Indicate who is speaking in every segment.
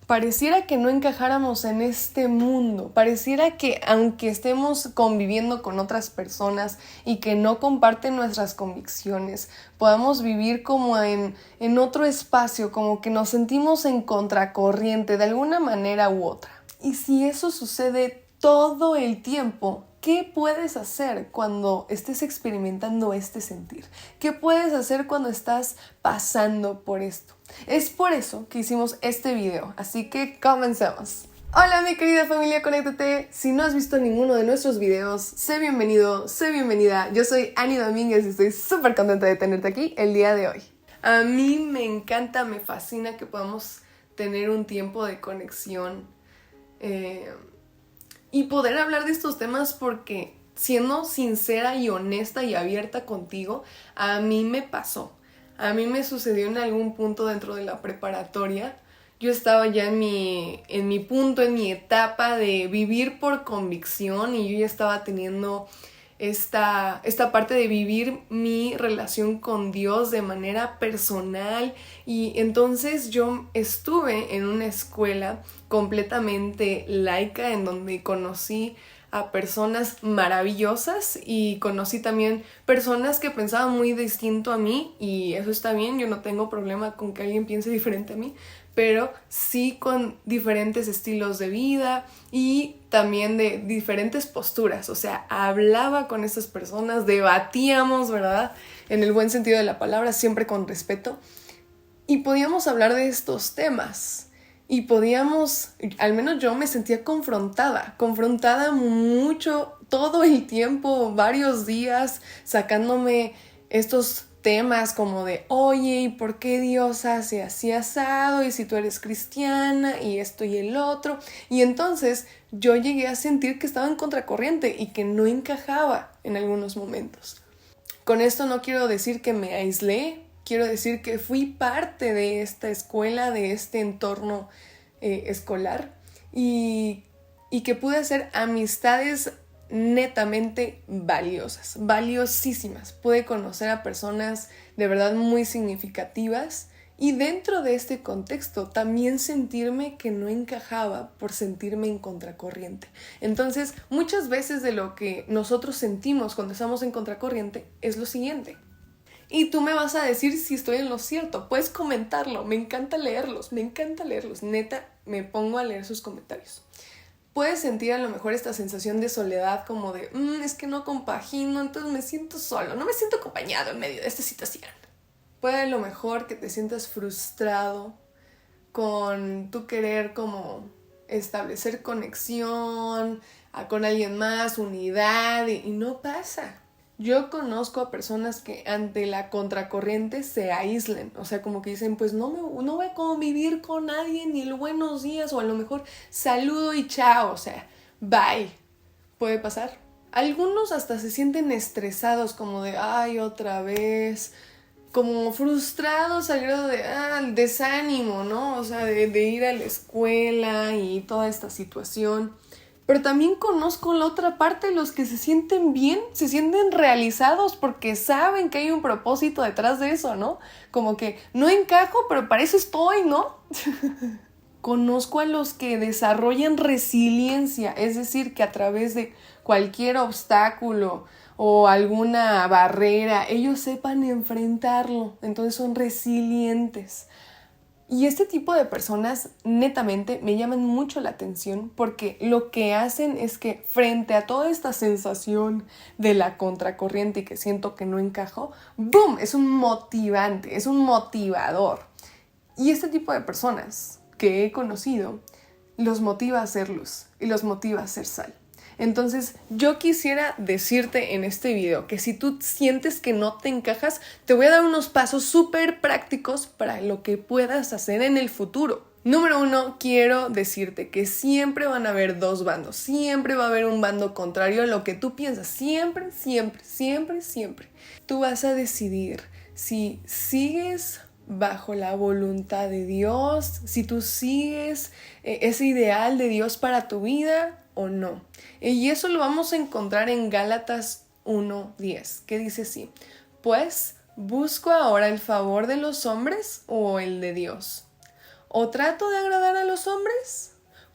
Speaker 1: Pareciera que no encajáramos en este mundo, pareciera que aunque estemos conviviendo con otras personas y que no comparten nuestras convicciones, podamos vivir como en otro espacio, como que nos sentimos en contracorriente de alguna manera u otra. Y si eso sucede todo el tiempo, ¿qué puedes hacer cuando estés experimentando este sentir? ¿Qué puedes hacer cuando estás pasando por esto? Es por eso que hicimos este video, así que comencemos. Hola mi querida familia Conéctate, si no has visto ninguno de nuestros videos, sé bienvenido, sé bienvenida. Yo soy Ani Domínguez y estoy súper contenta de tenerte aquí el día de hoy. A mí me encanta, me fascina que podamos tener un tiempo de conexión y poder hablar de estos temas porque, siendo sincera y honesta y abierta contigo, a mí me pasó. A mí me sucedió en algún punto dentro de la preparatoria. Yo estaba ya en mi etapa de vivir por convicción y yo ya estaba teniendo esta parte de vivir mi relación con Dios de manera personal, y entonces yo estuve en una escuela completamente laica en donde conocí a personas maravillosas y conocí también personas que pensaban muy distinto a mí, y eso está bien, yo no tengo problema con que alguien piense diferente a mí, pero sí con diferentes estilos de vida y también de diferentes posturas. O sea, hablaba con esas personas, debatíamos, ¿verdad? En el buen sentido de la palabra, siempre con respeto, y podíamos hablar de estos temas. Y podíamos, al menos yo me sentía confrontada mucho, todo el tiempo, varios días, sacándome estos temas como de, oye, ¿y por qué Dios hace así asado? Y si tú eres cristiana y esto y el otro. Y entonces yo llegué a sentir que estaba en contracorriente y que no encajaba en algunos momentos. Con esto no quiero decir que me aislé, quiero decir que fui parte de esta escuela, de este entorno escolar, y que pude hacer amistades netamente valiosas, valiosísimas. Pude conocer a personas de verdad muy significativas, y dentro de este contexto también sentirme que no encajaba por sentirme en contracorriente. Entonces, muchas veces de lo que nosotros sentimos cuando estamos en contracorriente es lo siguiente. Y tú me vas a decir si estoy en lo cierto. Puedes comentarlo, me encanta leerlos. Neta, me pongo a leer sus comentarios. Puedes sentir a lo mejor esta sensación de soledad, como de, es que no compagino, entonces me siento solo, no me siento acompañado en medio de esta situación. Puede a lo mejor que te sientas frustrado con tu querer como establecer conexión con alguien más, unidad, y no pasa. Yo conozco a personas que ante la contracorriente se aíslen, o sea, como que dicen, pues no voy a convivir con nadie, ni el buenos días, o a lo mejor saludo y chao, o sea, bye. Puede pasar. Algunos hasta se sienten estresados, como de, ay, otra vez, como frustrados al grado de, desánimo, ¿no? O sea, de ir a la escuela y toda esta situación. Pero también conozco la otra parte, los que se sienten bien, se sienten realizados porque saben que hay un propósito detrás de eso, ¿no? Como que no encajo, pero para eso estoy, ¿no? Conozco a los que desarrollan resiliencia, es decir, que a través de cualquier obstáculo o alguna barrera, ellos sepan enfrentarlo, entonces son resilientes. Y este tipo de personas netamente me llaman mucho la atención porque lo que hacen es que frente a toda esta sensación de la contracorriente y que siento que no encajo, ¡boom! Es un motivante, es un motivador. Y este tipo de personas que he conocido los motiva a ser luz y los motiva a ser sal. Entonces, yo quisiera decirte en este video que si tú sientes que no te encajas, te voy a dar unos pasos súper prácticos para lo que puedas hacer en el futuro. Número 1, quiero decirte que siempre van a haber dos bandos. Siempre va a haber un bando contrario a lo que tú piensas. Siempre, siempre, siempre, siempre. Tú vas a decidir si sigues bajo la voluntad de Dios, si tú sigues ese ideal de Dios para tu vida o no. Y eso lo vamos a encontrar en Gálatas 1:10, que dice así: pues, ¿busco ahora el favor de los hombres o el de Dios? ¿O trato de agradar a los hombres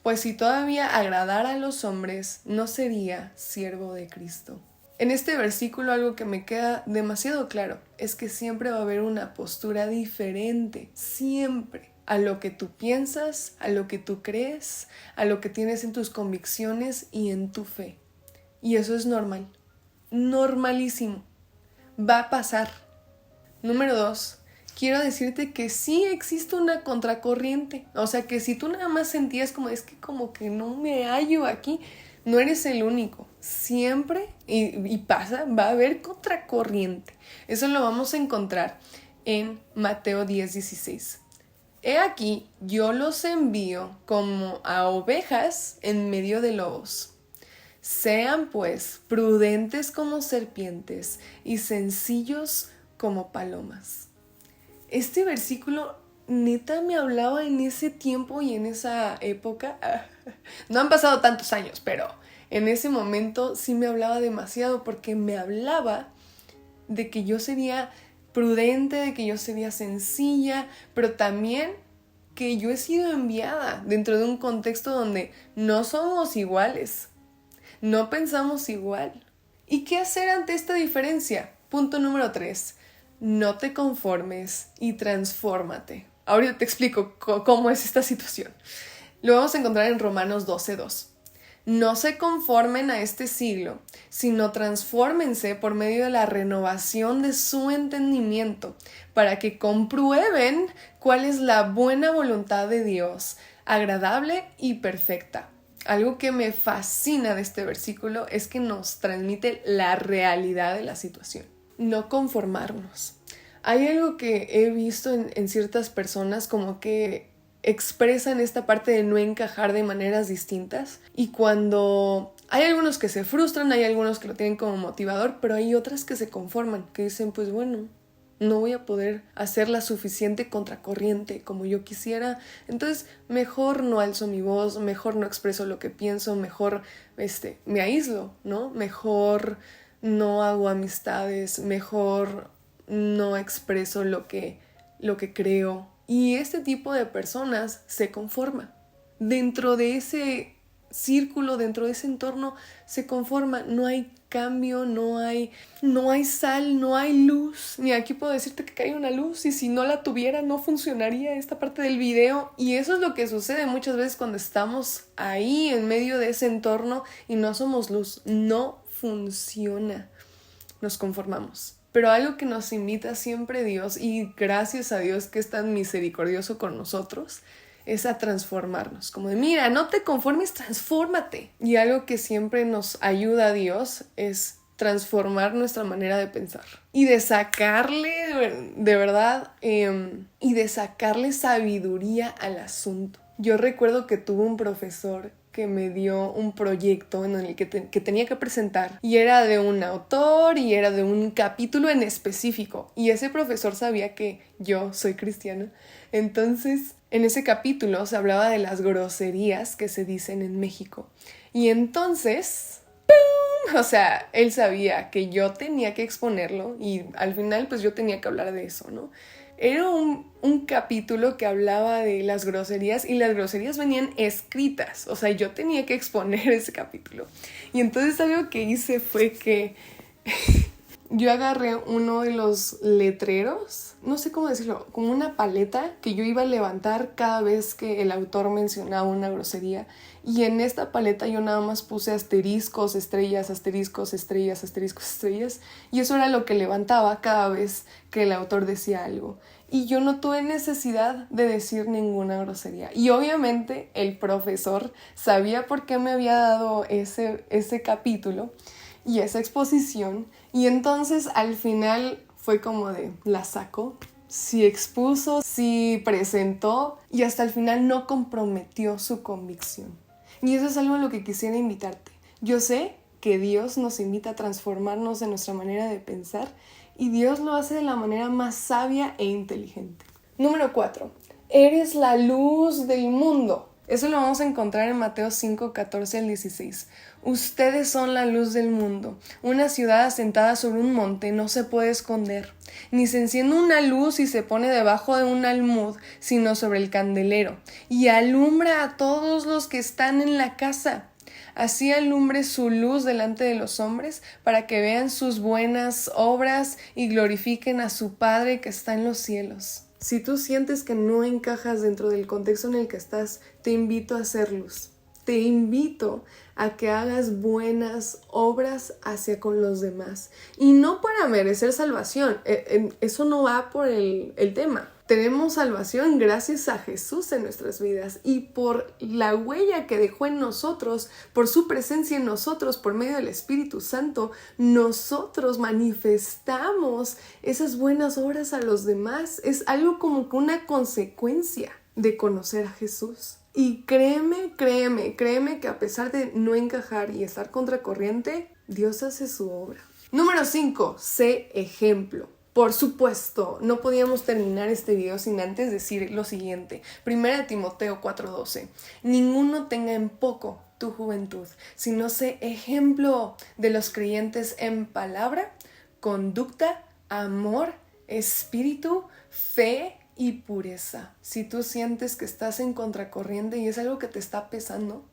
Speaker 1: pues si todavía agradara a los hombres, no sería siervo de Cristo. En este versículo algo que me queda demasiado claro es que siempre va a haber una postura diferente, siempre, a lo que tú piensas, a lo que tú crees, a lo que tienes en tus convicciones y en tu fe. Y eso es normal, normalísimo, va a pasar. Número 2, quiero decirte que sí existe una contracorriente, o sea que si tú nada más sentías como es que como que no me hallo aquí, no eres el único, siempre y pasa, va a haber contracorriente. Eso lo vamos a encontrar en Mateo 10:16. He aquí, yo los envío como a ovejas en medio de lobos. Sean pues prudentes como serpientes y sencillos como palomas. Este versículo neta me hablaba en ese tiempo y en esa época. No han pasado tantos años, pero en ese momento sí me hablaba demasiado porque me hablaba de que yo sería prudente, de que yo sería sencilla, pero también que yo he sido enviada dentro de un contexto donde no somos iguales, no pensamos igual. ¿Y qué hacer ante esta diferencia? Punto número 3. No te conformes y transfórmate. Ahorita te explico cómo es esta situación. Lo vamos a encontrar en Romanos 12:2. No se conformen a este siglo, sino transfórmense por medio de la renovación de su entendimiento, para que comprueben cuál es la buena voluntad de Dios, agradable y perfecta. Algo que me fascina de este versículo es que nos transmite la realidad de la situación. No conformarnos. Hay algo que he visto en ciertas personas como que expresan esta parte de no encajar de maneras distintas, y cuando hay algunos que se frustran, hay algunos que lo tienen como motivador, pero hay otras que se conforman, que dicen pues bueno, no voy a poder hacer la suficiente contracorriente como yo quisiera, entonces mejor no alzo mi voz, mejor no expreso lo que pienso, mejor me aíslo, ¿no? Mejor no hago amistades, mejor no expreso lo que creo. Y este tipo de personas se conforma. Dentro de ese círculo, dentro de ese entorno, se conforma. No hay cambio, no hay sal, no hay luz. Ni aquí puedo decirte que hay una luz y si no la tuviera no funcionaría esta parte del video. Y eso es lo que sucede muchas veces cuando estamos ahí en medio de ese entorno y no somos luz. No funciona. Nos conformamos. Pero algo que nos invita siempre Dios, y gracias a Dios que es tan misericordioso con nosotros, es a transformarnos. Como de, mira, no te conformes, transfórmate. Y algo que siempre nos ayuda a Dios es transformar nuestra manera de pensar. Y de sacarle, de verdad, y de sacarle sabiduría al asunto. Yo recuerdo que tuve un profesor que me dio un proyecto en el que tenía que presentar, y era de un autor y era de un capítulo en específico, y ese profesor sabía que yo soy cristiana. Entonces en ese capítulo se hablaba de las groserías que se dicen en México, y entonces ¡pum! O sea, él sabía que yo tenía que exponerlo y al final pues yo tenía que hablar de eso, ¿no? Era un capítulo que hablaba de las groserías y las groserías venían escritas, o sea, yo tenía que exponer ese capítulo. Y entonces algo que hice fue que yo agarré uno de los letreros, no sé cómo decirlo, como una paleta que yo iba a levantar cada vez que el autor mencionaba una grosería. Y en esta paleta yo nada más puse asteriscos, estrellas, asteriscos, estrellas, asteriscos, estrellas. Y eso era lo que levantaba cada vez que el autor decía algo. Y yo no tuve necesidad de decir ninguna grosería. Y obviamente el profesor sabía por qué me había dado ese capítulo y esa exposición. Y entonces al final fue como de, la sacó. Sí expuso, sí presentó y hasta el final no comprometió su convicción. Y eso es algo a lo que quisiera invitarte. Yo sé que Dios nos invita a transformarnos de nuestra manera de pensar y Dios lo hace de la manera más sabia e inteligente. Número 4. Eres la luz del mundo. Eso lo vamos a encontrar en Mateo 5, 14 al 16. Ustedes son la luz del mundo. Una ciudad asentada sobre un monte no se puede esconder, ni se enciende una luz y se pone debajo de un almud, sino sobre el candelero, y alumbra a todos los que están en la casa. Así alumbre su luz delante de los hombres, para que vean sus buenas obras y glorifiquen a su Padre que está en los cielos. Si tú sientes que no encajas dentro del contexto en el que estás, te invito a hacer luz. Te invito a que hagas buenas obras hacia con los demás. Y no para merecer salvación. Eso no va por el tema. Tenemos salvación gracias a Jesús en nuestras vidas y por la huella que dejó en nosotros, por su presencia en nosotros, por medio del Espíritu Santo, nosotros manifestamos esas buenas obras a los demás. Es algo como que una consecuencia de conocer a Jesús. Y créeme que a pesar de no encajar y estar contracorriente, Dios hace su obra. Número 5, sé ejemplo. Por supuesto, no podíamos terminar este video sin antes decir lo siguiente. 1 Timoteo 4:12. Ninguno tenga en poco tu juventud, sino sé ejemplo de los creyentes en palabra, conducta, amor, espíritu, fe y pureza. Si tú sientes que estás en contracorriente y es algo que te está pesando,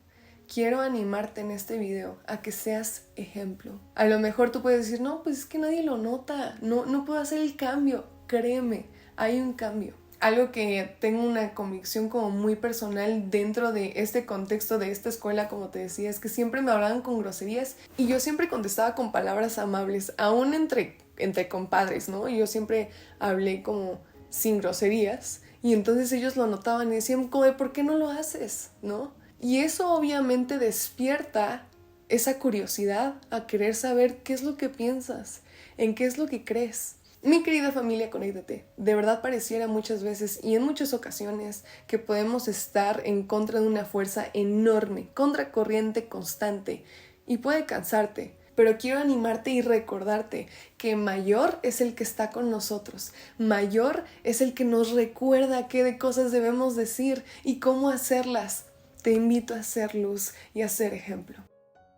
Speaker 1: quiero animarte en este video a que seas ejemplo. A lo mejor tú puedes decir, no, pues es que nadie lo nota, no puedo hacer el cambio. Créeme, hay un cambio. Algo que tengo una convicción como muy personal dentro de este contexto de esta escuela, como te decía, es que siempre me hablaban con groserías y yo siempre contestaba con palabras amables, aún entre compadres, ¿no? Yo siempre hablé como sin groserías y entonces ellos lo notaban y decían, como, ¿por qué no lo haces? ¿No? Y eso obviamente despierta esa curiosidad a querer saber qué es lo que piensas, en qué es lo que crees. Mi querida familia, conéctate. De verdad pareciera muchas veces y en muchas ocasiones que podemos estar en contra de una fuerza enorme, contracorriente constante y puede cansarte. Pero quiero animarte y recordarte que mayor es el que está con nosotros. Mayor es el que nos recuerda qué de cosas debemos decir y cómo hacerlas. Te invito a ser luz y a ser ejemplo.